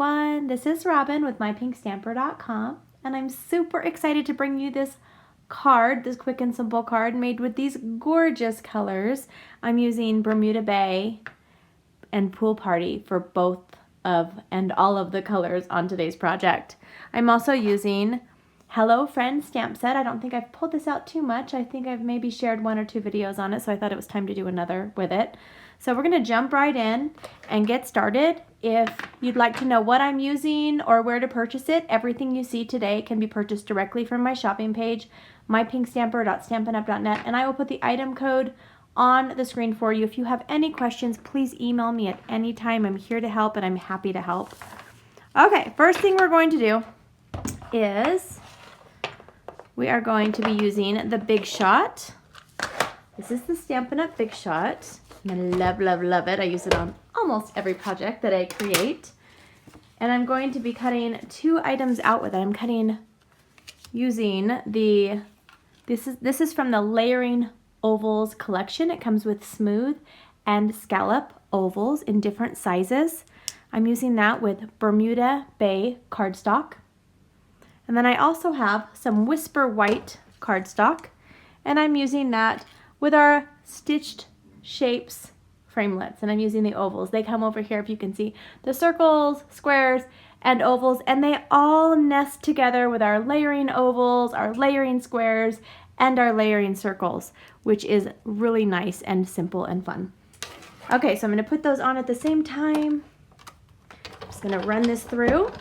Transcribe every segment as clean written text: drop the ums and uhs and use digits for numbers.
everyone, this is Robyn with mypinkstamper.com, and I'm super excited to bring you this card, this quick and simple card made with these gorgeous colors. I'm using Bermuda Bay and Pool Party for both of and all of the colors on today's project. I'm also using Hello Friend stamp set. I don't think I've pulled this out too much. I think I've maybe shared 1 or 2 videos on it, so I thought it was time to do another with it. So we're going to jump right in and get started. If you'd like to know what I'm using or where to purchase it, everything you see today can be purchased directly from my shopping page, mypinkstamper.stampinup.net, and I will put the item code on the screen for you. If you have any questions, please email me at any time. I'm here to help, and I'm happy to help. Okay, first thing we're going to do is we are going to be using the Big Shot. This is the Stampin' Up! Big Shot. I love, love, love it. I use it on almost every project that I create. And I'm going to be cutting 2 items out with it. I'm cutting using the, this is from the Layering Ovals collection. It comes with smooth and scallop ovals in different sizes. I'm using that with Bermuda Bay cardstock. And then I also have some Whisper White cardstock, and I'm using that with our Stitched Shapes framelits, and I'm using the ovals. They come over here, if you can see, the circles, squares, and ovals, and they all nest together with our layering ovals, our layering squares, and our layering circles, which is really nice and simple and fun. Okay, so I'm going to put those on at the same time. I'm just going to run this through.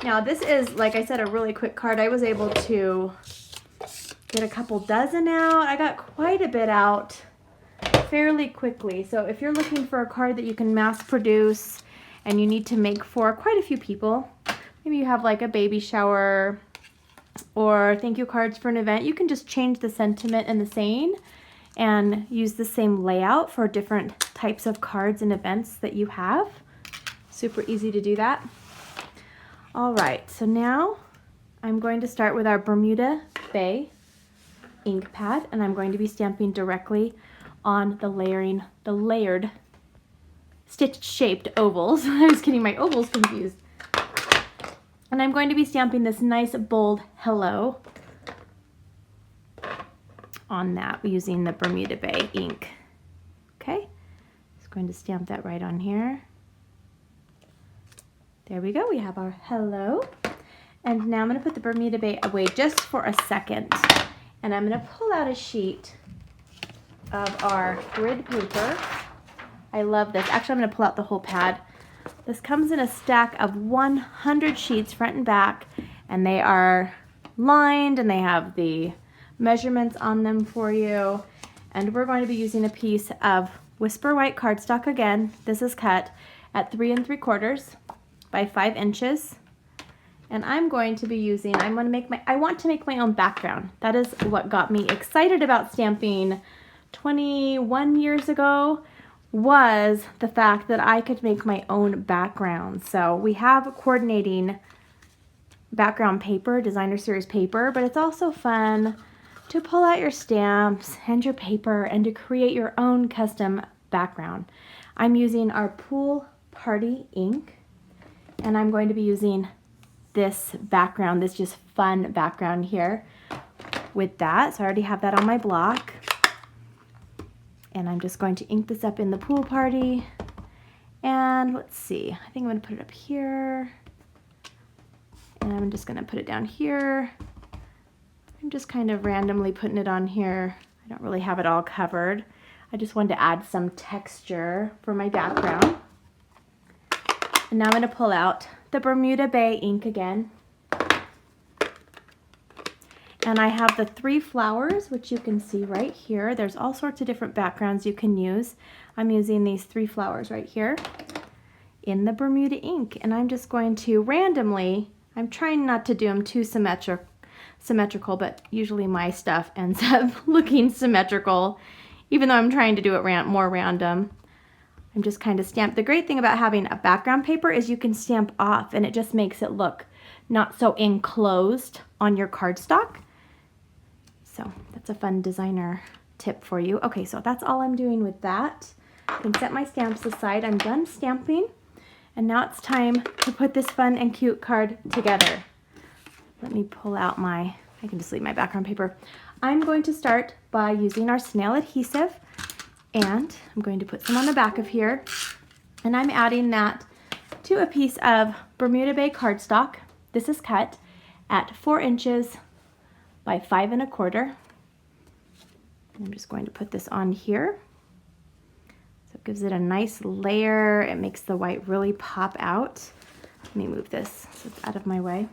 Now this is, like I said, a really quick card. I was able to get a couple dozen out. I got quite a bit out fairly quickly. So if you're looking for a card that you can mass produce and you need to make for quite a few people, maybe you have like a baby shower or thank you cards for an event, you can just change the sentiment and the saying and use the same layout for different types of cards and events that you have. Super easy to do that. All right, so now I'm going to start with our Bermuda Bay ink pad, and I'm going to be stamping directly on the layered stitched shaped ovals. I was getting my ovals confused. And I'm going to be stamping this nice bold hello on that using the Bermuda Bay ink. Okay, just going to stamp that right on here. There we go, we have our hello. And now I'm going to put the Bermuda Bay away just for a second. And I'm going to pull out a sheet of our grid paper. I love this. Actually, I'm going to pull out the whole pad. This comes in a stack of 100 sheets front and back, and they are lined and they have the measurements on them for you. And we're going to be using a piece of Whisper White cardstock again. This is cut at 3 3/4 by 5 inches. And I'm going to be using, I want to make my own background. That is what got me excited about stamping 21 years ago, was the fact that I could make my own background. So we have coordinating background paper, designer series paper, but it's also fun to pull out your stamps and your paper and to create your own custom background. I'm using our Pool Party ink, and I'm going to be using this background, this just fun background here with that. So I already have that on my block. And I'm just going to ink this up in the Pool Party. And let's see, I think I'm going to put it up here. And I'm just going to put it down here. I'm just kind of randomly putting it on here. I don't really have it all covered. I just wanted to add some texture for my background. And now I'm going to pull out the Bermuda Bay ink again. And I have the 3 flowers, which you can see right here. There's all sorts of different backgrounds you can use. I'm using these 3 flowers right here in the Bermuda ink. And I'm just going to randomly, I'm trying not to do them too symmetrical, but usually my stuff ends up looking symmetrical, even though I'm trying to do it more random. I'm just kind of stamp. The great thing about having a background paper is you can stamp off, and it just makes it look not so enclosed on your cardstock. So that's a fun designer tip for you. Okay, so that's all I'm doing with that. I can set my stamps aside. I'm done stamping. And now it's time to put this fun and cute card together. Let me pull out I can just leave my background paper. I'm going to start by using our snail adhesive, and I'm going to put some on the back of here, and I'm adding that to a piece of Bermuda Bay cardstock. This is cut at 4 inches by 5 1/4. I'm just going to put this on here. So it gives it a nice layer. It makes the white really pop out. Let me move this so it's out of my way.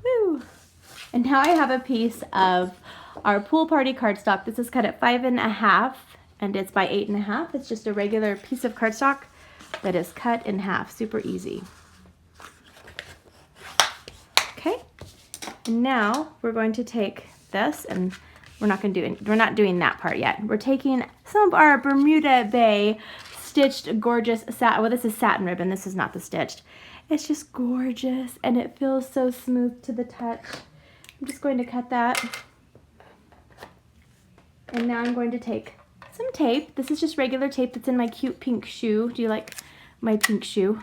Woo! And now I have a piece of our pool party cardstock. This is cut at 5 1/2 and it's by 8 1/2. It's just a regular piece of cardstock that is cut in half. Super easy. Okay. And now we're going to take this, and we're not doing that part yet. We're taking some of our Bermuda Bay stitched gorgeous satin. Well, this is satin ribbon. This is not the stitched. It's just gorgeous, and it feels so smooth to the touch. I'm just going to cut that. And now I'm going to take some tape. This is just regular tape that's in my cute pink shoe. Do you like my pink shoe?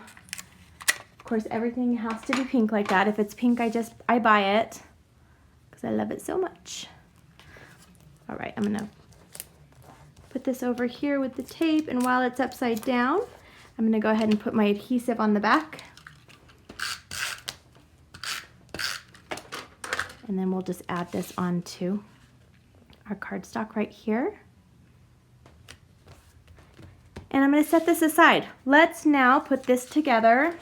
Of course, everything has to be pink like that. If it's pink, I buy it because I love it so much. All right, I'm gonna put this over here with the tape, and while it's upside down, I'm gonna go ahead and put my adhesive on the back. And then we'll just add this onto our cardstock right here. And I'm gonna set this aside. Let's now put this together.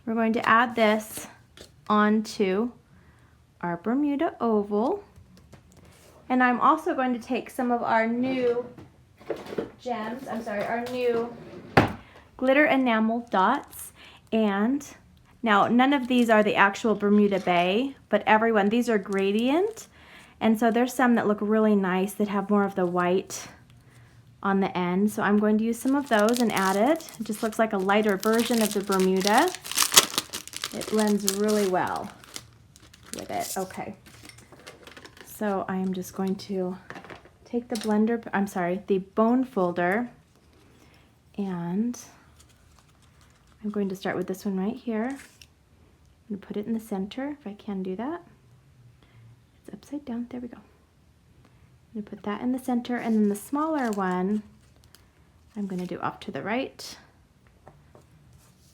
We're going to add this onto our Bermuda oval. And I'm also going to take some of our new our new glitter enamel dots. And now none of these are the actual Bermuda Bay, but these are gradient. And so there's some that look really nice that have more of the white on the end. So I'm going to use some of those and add it. It just looks like a lighter version of the Bermuda. It blends really well with it. Okay. So I am just going to take the bone folder, and I'm going to start with this one right here. I'm going to put it in the center, if I can do that. It's upside down. There we go. I'm going to put that in the center, and then the smaller one I'm going to do off to the right.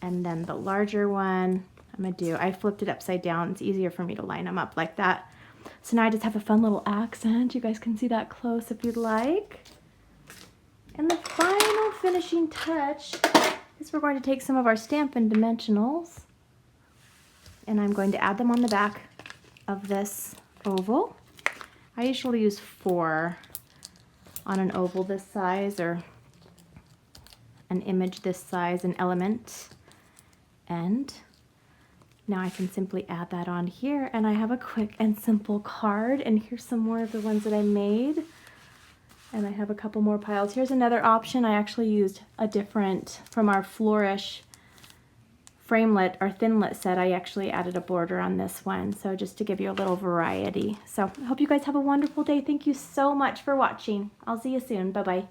And then the larger one I flipped it upside down. It's easier for me to line them up like that. So now I just have a fun little accent. You guys can see that close if you'd like. And the final finishing touch is we're going to take some of our Stampin' Dimensionals, and I'm going to add them on the back of this oval. I usually use 4 on an oval this size, or an image this size, an element. And now I can simply add that on here, and I have a quick and simple card. And here's some more of the ones that I made. And I have a couple more piles. Here's another option. I actually used a different, from our Flourish framelit, our thinlit set, I actually added a border on this one. So just to give you a little variety. So I hope you guys have a wonderful day. Thank you so much for watching. I'll see you soon. Bye-bye.